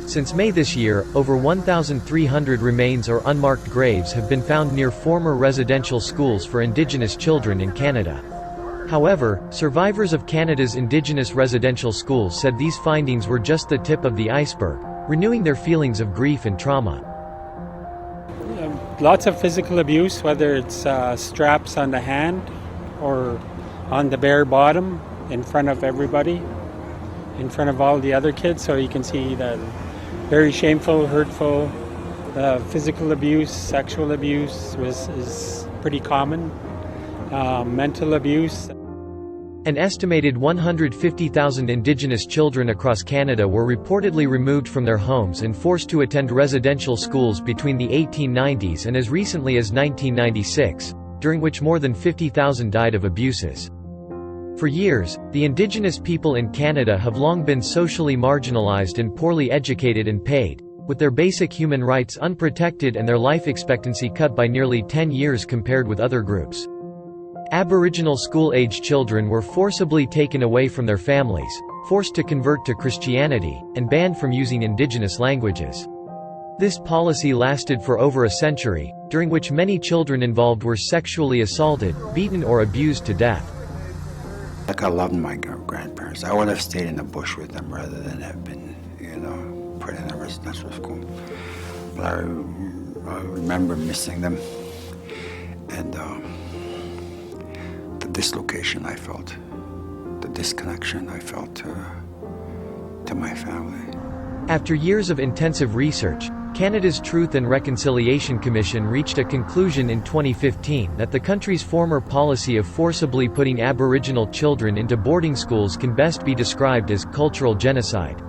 Since May this year, over 1,300 remains or unmarked graves have been found near former residential schools for Indigenous children in Canada. However, survivors of Canada's Indigenous residential schools said these findings were just the tip of the iceberg, renewing their feelings of grief and trauma. Lots of physical abuse, whether it's straps on the hand or on the bare bottom in front of everybody, in front of all the other kids, so you can see that very shameful, hurtful, physical abuse, sexual abuse is pretty common, mental abuse. An estimated 150,000 Indigenous children across Canada were reportedly removed from their homes and forced to attend residential schools between the 1890s and as recently as 1996, during which more than 50,000 died of abuses. For years, the Indigenous people in Canada have long been socially marginalized and poorly educated and paid, with their basic human rights unprotected and their life expectancy cut by nearly 10 years compared with other groups. Aboriginal school-age children were forcibly taken away from their families, forced to convert to Christianity, and banned from using Indigenous languages. This policy lasted for over a century, during which many children involved were sexually assaulted, beaten or abused to death. Like, I loved my grandparents. I would have stayed in the bush with them rather than have been, put in a residential school. But I remember missing them, and the dislocation I felt, the disconnection I felt to my family. After years of intensive research, Canada's Truth and Reconciliation Commission reached a conclusion in 2015 that the country's former policy of forcibly putting Aboriginal children into boarding schools can best be described as cultural genocide.